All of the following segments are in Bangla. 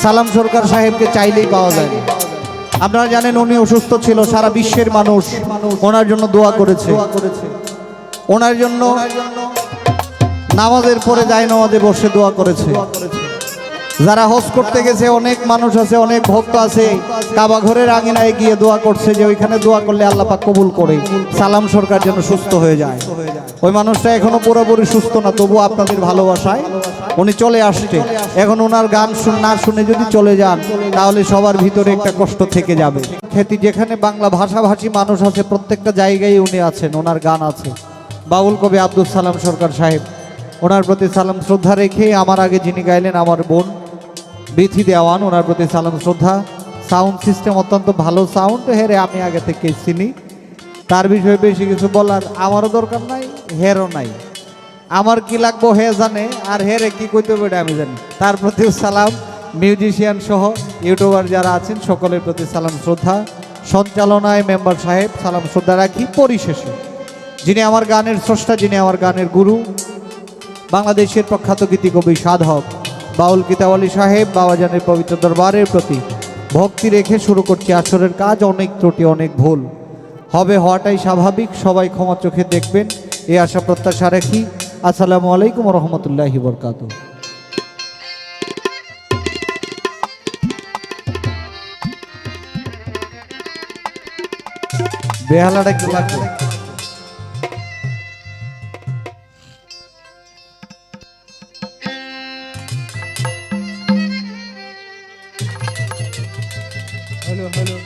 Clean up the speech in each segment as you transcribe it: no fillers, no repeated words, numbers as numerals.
সালাম সরকার সাহেবকে চাইলেই পাওয়া যায় না। আপনারা জানেন উনি অসুস্থ ছিল, সারা বিশ্বের মানুষ ওনার জন্য দোয়া করেছে। ওনার জন্য নামাজের পরে যায় নামাজে বসে দোয়া করেছে। যারা হজ করতে গেছে অনেক মানুষ আছে, অনেক ভক্ত আছে, কাবা ঘরের আঙিনায় গিয়ে দোয়া করছে যে ওইখানে দোয়া করলে আল্লাহ পাক কবুল করে সালাম সরকার যেন সুস্থ হয়ে যায়। ওই মানুষটা এখনো পুরোপুরি সুস্থ না, তবু আপনাদের ভালোবাসায় উনি চলে আসছে। এখন ওনার গান না শুনে যদি চলে যান তাহলে সবার ভিতরে একটা কষ্ট থেকে যাবে। খ্যাতি যেখানে বাংলা ভাষাভাষী মানুষ আছে প্রত্যেকটা জায়গায় উনি আছেন, ওনার গান আছে। বাউল কবি আব্দুল সালাম সরকার সাহেব, ওনার প্রতি সালাম শ্রদ্ধা রেখে আমার আগে যিনি গাইলেন আমার বোন বিথি দেওয়ান, ওনার প্রতি সালাম শ্রদ্ধা। সাউন্ড সিস্টেম অত্যন্ত ভালো সাউন্ড, হেরে আমি আগে থেকে চিনি, তার বিষয়ে বেশি কিছু বলার আমারও দরকার নাই, হেরও নাই। আমার কি লাগবো হে জানে, আর হেরে কি কইতে হবে আমি জানি। তার প্রতিও সালাম। মিউজিশিয়ান সহ ইউটিউবার যারা আছেন সকলের প্রতি সালাম শ্রদ্ধা। সঞ্চালনায় মেম্বার সাহেব সালাম শ্রদ্ধা রাখি। পরিশেষে যিনি আমার গানের স্রষ্টা, যিনি আমার গানের গুরু, বাংলাদেশের প্রখ্যাত গীতিকবি সাধক বাউল কিতাওয়ালি সাহেব বাবাজানের পবিত্র দরবারের প্রতি ভক্তি রেখে শুরু করছি আসরের কাজ। অনেক ত্রুটি, অনেক ভুল হবে, হওয়াটাই স্বাভাবিক, সবাই ক্ষমা চোখে দেখবেন এই আশা প্রত্যাশা রাখি। আসসালামু আলাইকুম রহমতুল্লাহি বরকাতুহু। বেহালাটা কি লাগবে? হ্যালো হ্যালো,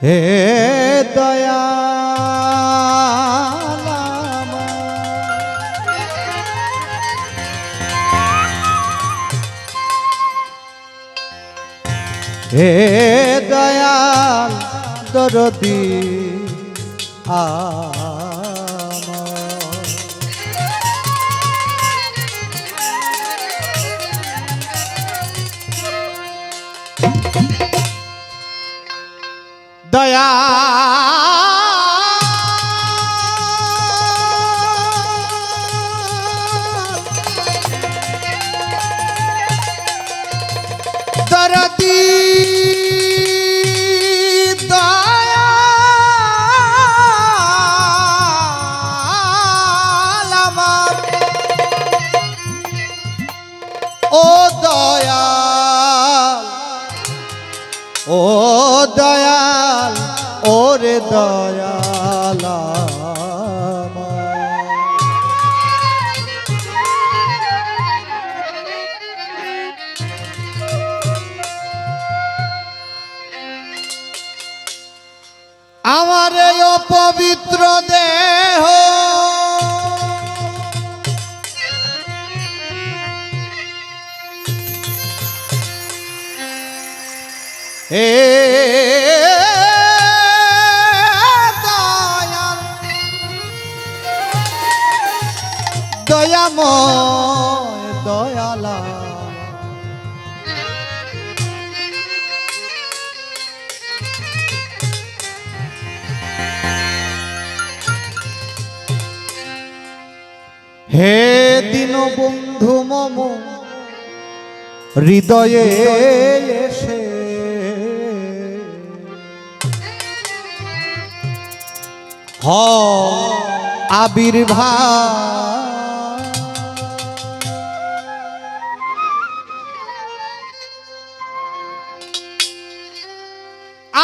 হে দয়াল হে দয়াল দরদি দয়া দরদি দয়াল আমার ও দয়াল, ও দয়াল, ওরে দয়াল আমার এই অপবিত্র দেহ হে দয়াল দয়াময় দয়ালা হে দীনবন্ধু মম হৃদয়ে এসে হ আবির্ভাব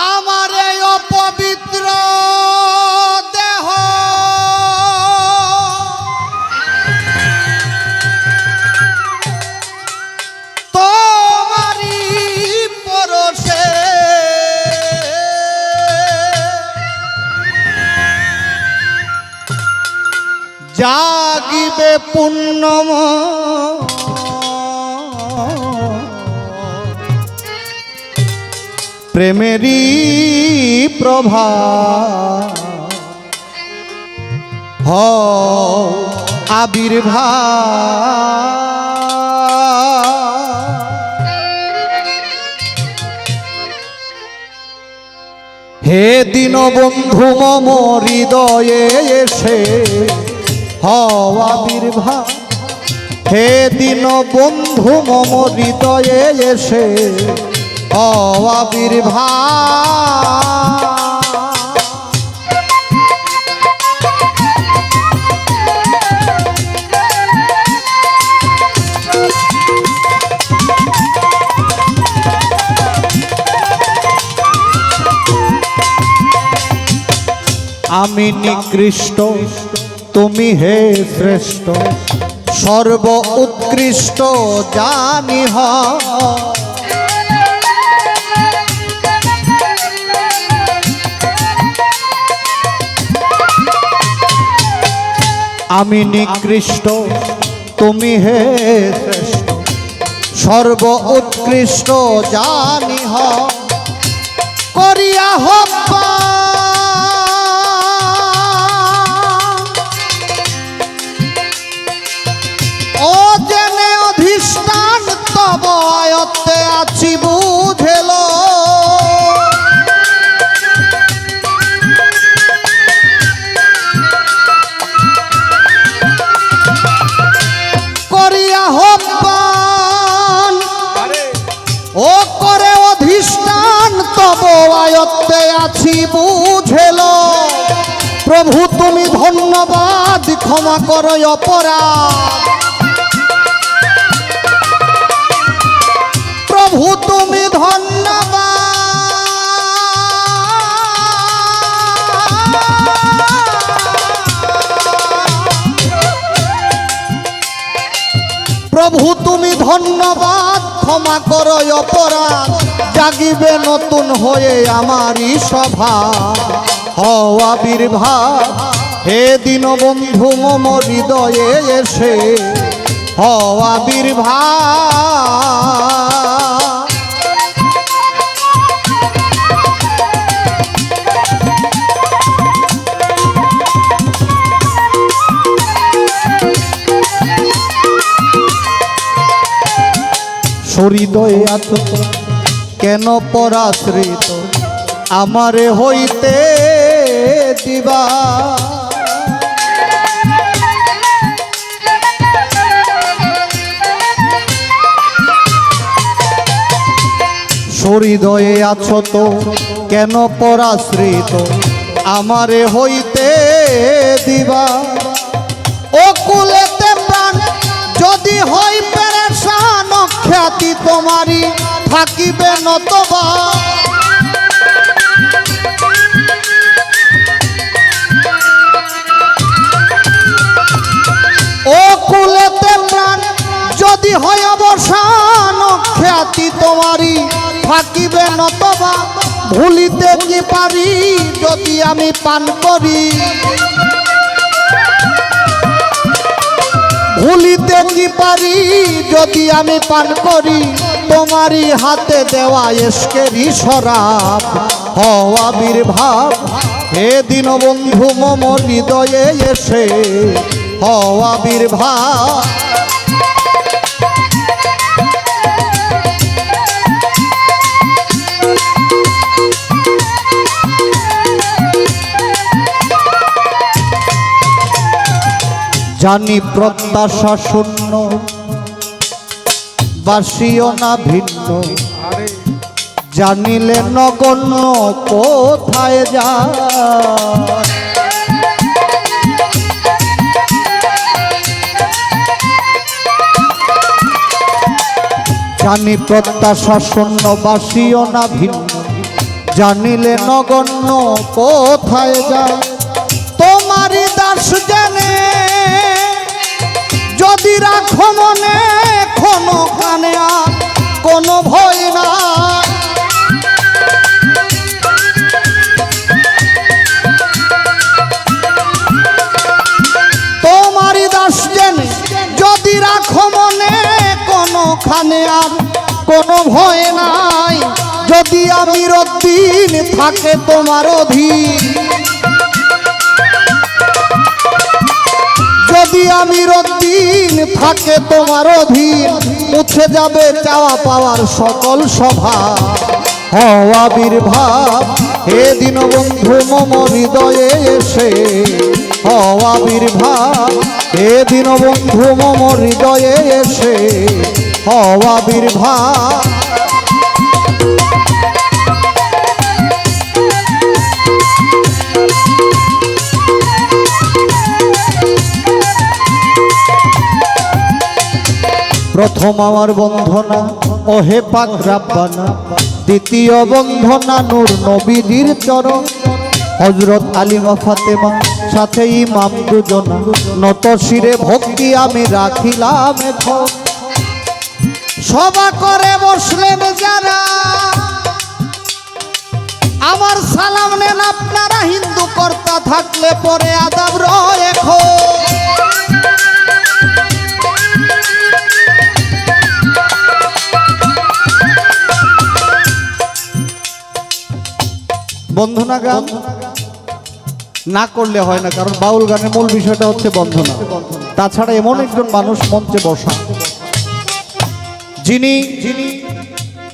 আমার এই অপবিত্র দেহ তোমারি পরশে জাগিবে পুণ্যময় প্রেমেরই প্রভা হও আবির্ভাব। হে দীনবন্ধু মম হৃদয়ে এসে হও আবির্ভাব। হে দীনবন্ধু মম হৃদয়ে এসে হও আবির্ভাব। আমি নিকৃষ্ট তুমি হে শ্রেষ্ঠ, সর্ব উৎকৃষ্ট জানি হ। আমি নিকৃষ্ট তুমি হে শ্রেষ্ঠ, সর্ব উৎকৃষ্ট জানি হ। করিয়া হব্বা ও জেনে অধিষ্ঠান তব আয়ত্তে আছি বুঝেল। করিয়া হব্বান ও করে অধিষ্ঠান তব আয়ত্তে আছি বুঝেল। প্রভু তুমি ধন্যবাদ, ক্ষমা করো অপরাধ। প্রভু তুমি ধন্যবাদ। প্রভু তুমি ধন্যবাদ, ক্ষমা করো অপরাধ। জাগিবে নতুন হয়ে আমারই সভা, হও আবির্ভাব। হে দীনবন্ধু মম হৃদয়ে এসে হও আবির্ভাব। হৃদয়ে আছো কেন পরাশ্রিত, আমারে হইতে দিবা। হৃদয়ে আছো তো কেন পরাশ্রিত, আমারে হইতে দিবা। ও কুলেতে প্রাণ যদি হই পেরেশান, খ্যাতি তোমারই থাকিবে নতবা। ও কুলেতে প্রাণ যদি হয় অবসান, খ্যাতি তোমারই থাকিবে নতবা। ভুলিতে কি পারি যদি আমি পান করি, ভুলিতে কি পারি যদি আমি পান করি। তোমারই হাতে দেওয়া এসকেরি শরাব, হও আবির্ভাব। হে দীনবন্ধু মম হৃদয়ে এসে হও আবির্ভাব। জানি প্রত্যাশা শূন্য, বাসিও না ভিন্ন। জানিলে নগণ্য কোথায় যায়। জানি প্রত্যাশা শূন্য, বাসিও না ভিন্ন। জানিলে নগণ্য কোথায় যায়। তোমারই দাস জেনে যদি রাখো মনে, কোনো কানে আর কোনো ভয় না। তোমারই দাস জেনে যদি রাখো মনে, কোনো খানে আর কোনো ভয় নাই। যদি আমির উদ্দিন থাকে তোমার অধীন, আমিরউদ্দিন থাকে তোমার অধীন, মুছে যাবে চাওয়া পাওয়ার সকল সভা। হও আবির্ভাব হে দীনবন্ধু মম হৃদয়ে এসে, হও আবির্ভাব হে দীনবন্ধু মম হৃদয়ে এসে, হও আবির্ভাব। প্রথম আমার বন্ধনা ওহে পাক রাব্বানা, দ্বিতীয় বন্ধনা নূর নবীজির চরণ। হযরত আলিমা ফাতেমা সাথে ইমাম দুজনা, নত শিরে ভক্তি আমি রাখিলাম এখন। সভা করে বসলেন যারা, আমার সালাম নেন আপনারা। হিন্দু কর্তা থাকলে পরে আদাব রয় এখন। বন্ধনা গান না করলে হয় না, কারণ বাউল গানের মূল বিষয়টা হচ্ছে বন্ধনা। তাছাড়া এমন একজন মানুষ মঞ্চে বসা, যিনি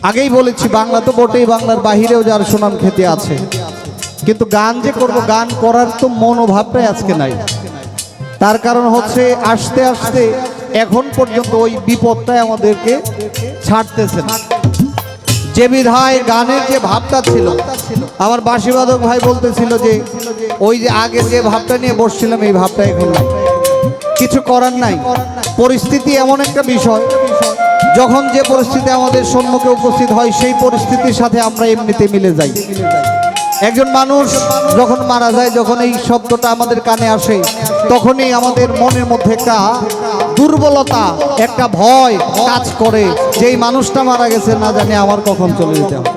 আগেই বলেছি বাংলা তো বটেই, বাংলার বাহিরেও যার সুনাম খ্যাতি আছে, কিন্তু গান যে করব, গান করার তো মনোভাবটাই আজকে নাই। তার কারণ হচ্ছে আস্তে আস্তে এখন পর্যন্ত ওই বিপদটাই আমাদেরকে ছাড়তেছে না। যে বিধায় গানের যে ভাবটা ছিল, আমার বাঁশিবাদক ভাই বলতেছিল যে ওই যে আগে যে ভাবটা নিয়ে বসছিলাম এই ভাবটা এখন নাই। কিছু করার নাই, পরিস্থিতি এমন একটা বিষয়, যখন যে পরিস্থিতি আমাদের সম্মুখে উপস্থিত হয় সেই পরিস্থিতির সাথে আমরা এমনিতে মিলে যাই। একজন মানুষ যখন মারা যায়, যখন এই শব্দটা আমাদের কানে আসে, তখনই আমাদের মনের মধ্যে একটা দুর্বলতা, একটা ভয় কাজ করে, যে এই মানুষটা মারা গেছে, না জানি আমার কখন চলে যেতে হবে।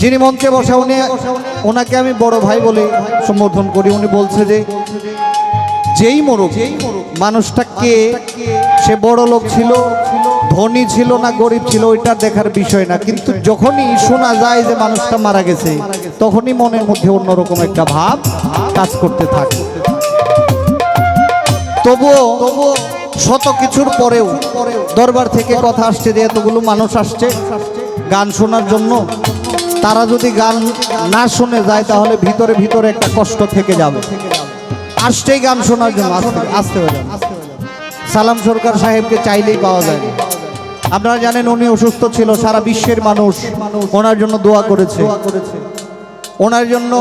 যিনি মঞ্চে বসা, ওনাকে আমি বড় ভাই বলে সম্বোধন করি। উনি বলছে যে যেই মরুক, মানুষটা কে, সে বড় লোক ছিল, ধনী ছিল না গরিব ছিল, ওইটা দেখার বিষয় না, কিন্তু যখনই শোনা যায় যে মানুষটা মারা গেছে, তখনই মনের মধ্যে অন্যরকম একটা ভাব কাজ করতে থাকে। তবুও শত কিছুর পরেও দরবার থেকে কথা আসছে যে এতগুলো মানুষ আসছে গান শোনার জন্য, তারা যদি গান না শুনে যায় তাহলে ভিতরে ভিতরে একটা কষ্ট থেকে যাবে। আসছেই গান শোনার জন্য, আসতে হবে। সালাম সরকার সাহেবকে চাইলেই পাওয়া যায় না। আপনারা জানেন উনি অসুস্থ ছিল, সারা বিশ্বের মানুষ ওনার জন্য দোয়া করেছে। ওনার জন্য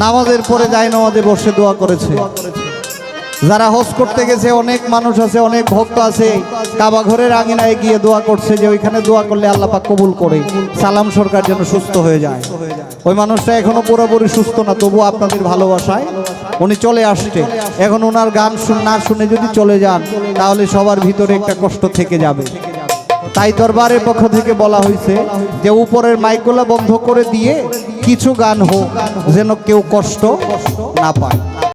নামাজের পরে যায় নামাজে বসে দোয়া করেছে। যারা হজ করতে গেছে অনেক মানুষ আছে, অনেক ভক্ত আছে, কাবা ঘরের আঙিনায় গিয়ে দোয়া করছে যে ওইখানে দোয়া করলে আল্লাহ পাক কবুল করে সালাম সরকার যেন সুস্থ হয়ে যায়। ওই মানুষটা এখনো পুরোপুরি সুস্থ না, তবু আপনাদের ভালোবাসায় উনি চলে আসছে। এখন ওনার গান না শুনে যদি চলে যান তাহলে সবার ভিতরে একটা কষ্ট থেকে যাবে। তাই দরবারের পক্ষ থেকে বলা হয়েছে যে উপরের মাইকগুলো বন্ধ করে দিয়ে কিছু গান হোক, যেন কেউ কষ্ট না পায়।